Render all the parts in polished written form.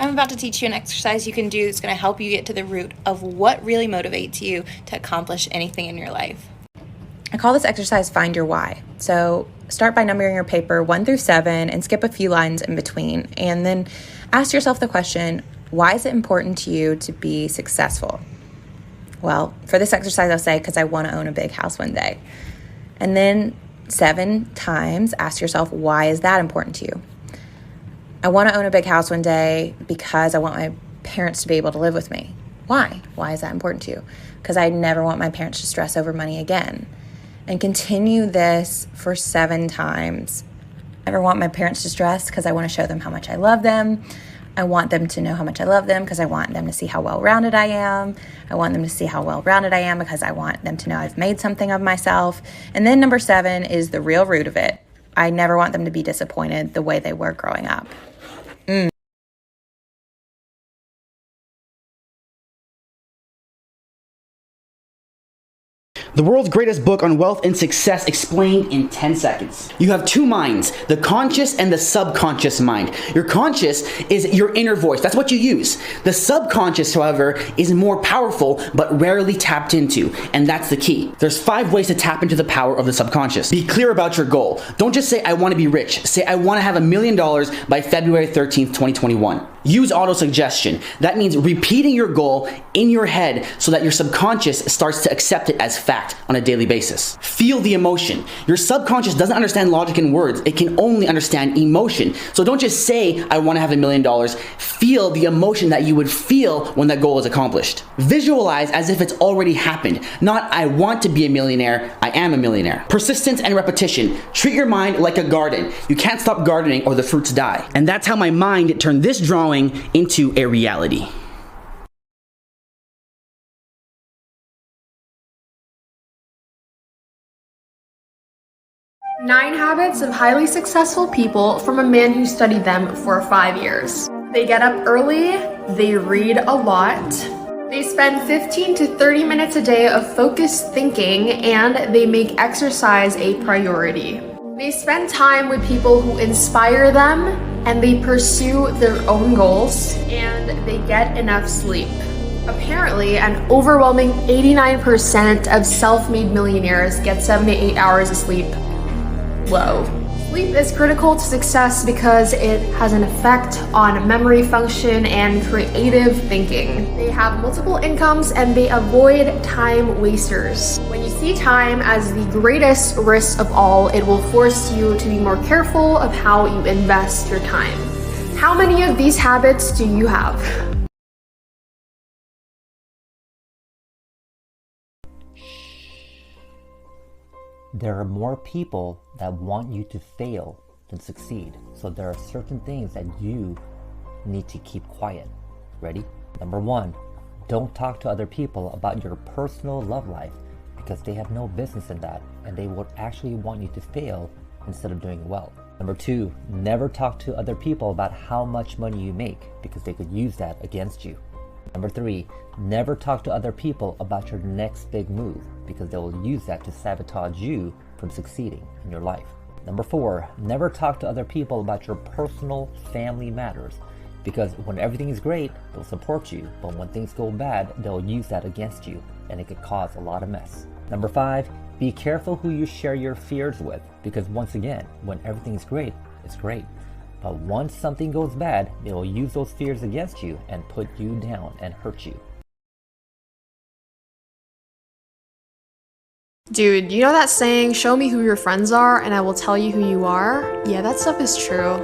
I'm about to teach you an exercise you can do that's going to help you get to the root of what really motivates you to accomplish anything in your life. I call this exercise Find Your Why. So start by numbering your paper 1 through 7 and skip a few lines in between. And then ask yourself the question, why is it important to you to be successful? Well, for this exercise, I'll say, because I want to own a big house one day. And then 7 times, ask yourself, why is that important to you? I want to own a big house one day because I want my parents to be able to live with me. Why? Why is that important to you? Because I never want my parents to stress over money again. And continue this for 7 times. I never want my parents to stress because I want to show them how much I love them. I want them to know how much I love them because I want them to see how well-rounded I am. I want them to see how well-rounded I am because I want them to know I've made something of myself. And then number 7 is the real root of it. I never want them to be disappointed the way they were growing up. The world's greatest book on wealth and success explained in 10 seconds. You have 2 minds, the conscious and the subconscious mind. Your conscious is your inner voice. That's what you use. The subconscious, however, is more powerful but rarely tapped into, and that's the key. There's 5 ways to tap into the power of the subconscious. Be clear about your goal. Don't just say, I want to be rich. Say, I want to have $1 million by February 13th, 2021. Use auto-suggestion. That means repeating your goal in your head so that your subconscious starts to accept it as fact on a daily basis. Feel the emotion. Your subconscious doesn't understand logic and words. It can only understand emotion. So don't just say, I want to have $1 million. Feel the emotion that you would feel when that goal is accomplished. Visualize as if it's already happened. Not, I want to be a millionaire, I am a millionaire. Persistence and repetition. Treat your mind like a garden. You can't stop gardening or the fruits die. And that's how my mind turned this drawing into a reality. Nine habits of highly successful people from a man who studied them for 5 years. They get up early, they read a lot, they spend 15 to 30 minutes a day of focused thinking, and they make exercise a priority. They spend time with people who inspire them, and they pursue their own goals, and they get enough sleep. Apparently, an overwhelming 89% of self-made millionaires get 7 to 8 hours of sleep. Whoa. Sleep is critical to success because it has an effect on memory function and creative thinking. They have multiple incomes and they avoid time wasters. When you see time as the greatest risk of all, it will force you to be more careful of how you invest your time. How many of these habits do you have? There are more people that want you to fail than succeed. So there are certain things that you need to keep quiet. Ready? Number 1, don't talk to other people about your personal love life because they have no business in that and they would actually want you to fail instead of doing well. Number 2, never talk to other people about how much money you make because they could use that against you. Number 3, never talk to other people about your next big move because they will use that to sabotage you from succeeding in your life. Number 4, never talk to other people about your personal family matters because when everything is great, they'll support you, but when things go bad, they'll use that against you and it could cause a lot of mess. Number 5, be careful who you share your fears with because once again, when everything's great, it's great. But once something goes bad, they will use those fears against you and put you down and hurt you. Dude, you know that saying, show me who your friends are and I will tell you who you are? Yeah, that stuff is true.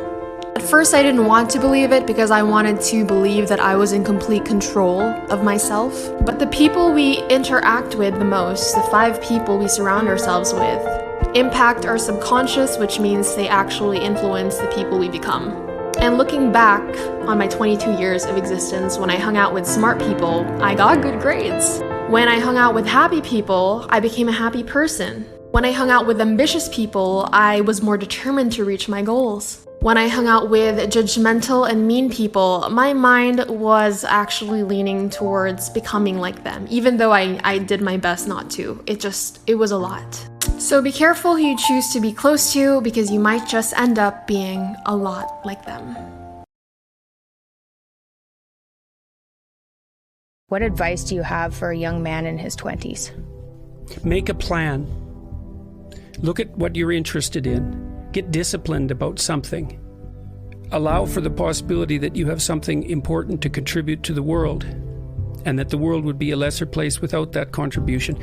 At first I didn't want to believe it because I wanted to believe that I was in complete control of myself. But the people we interact with the most, the 5 people we surround ourselves with, impact our subconscious, which means they actually influence the people we become. And looking back on my 22 years of existence, when I hung out with smart people, I got good grades. When I hung out with happy people, I became a happy person. When I hung out with ambitious people, I was more determined to reach my goals. When I hung out with judgmental and mean people, my mind was actually leaning towards becoming like them, even though I did my best not to. It was a lot. So be careful who you choose to be close to because you might just end up being a lot like them. What advice do you have for a young man in his 20s? Make a plan. Look at what you're interested in. Get disciplined about something. Allow for the possibility that you have something important to contribute to the world, and that the world would be a lesser place without that contribution.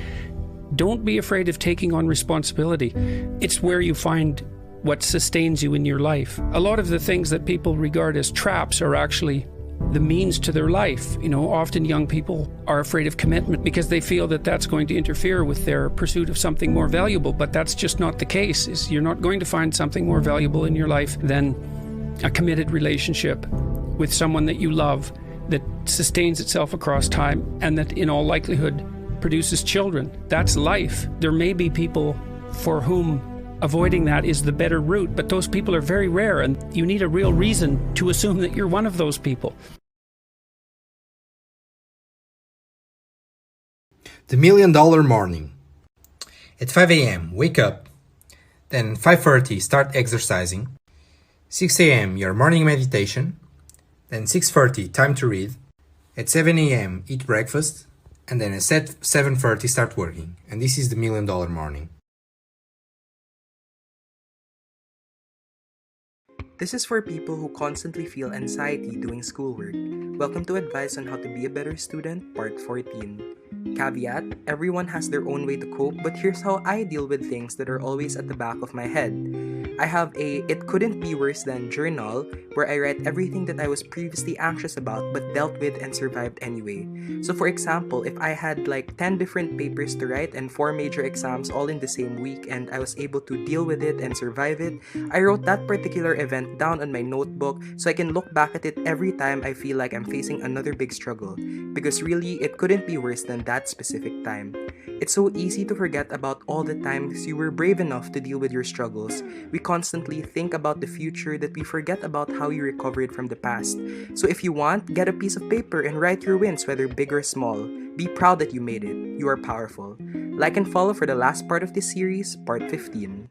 Don't be afraid of taking on responsibility. It's where you find what sustains you in your life. A lot of the things that people regard as traps are actually the means to their life. Often young people are afraid of commitment because they feel that that's going to interfere with their pursuit of something more valuable, but that's just not the case. You're not going to find something more valuable in your life than a committed relationship with someone that you love, that sustains itself across time, and that in all likelihood produces children. That's life. There may be people for whom avoiding that is the better route, but those people are very rare, and you need a real reason to assume that you're one of those people. The $1 Million Morning. At 5 a.m., wake up. Then 5:30, start exercising. 6 a.m., your morning meditation. Then 6:30, time to read. At 7 a.m., eat breakfast. And then at 7:30, start working. And this is the $1 Million Morning. This is for people who constantly feel anxiety doing schoolwork. Welcome to Advice on How to Be a Better Student, Part 14. Caveat, everyone has their own way to cope, but here's how I deal with things that are always at the back of my head. I have a "it couldn't be worse than" journal where I write everything that I was previously anxious about but dealt with and survived anyway. So for example, if I had like 10 different papers to write and 4 major exams all in the same week and I was able to deal with it and survive it, I wrote that particular event down on my notebook so I can look back at it every time I feel like I'm facing another big struggle. Because really, it couldn't be worse than that specific time. It's so easy to forget about all the times you were brave enough to deal with your struggles. We constantly think about the future that we forget about how you recovered from the past. So if you want, get a piece of paper and write your wins, whether big or small. Be proud that you made it. You are powerful. Like and follow for the last part of this series, Part 15.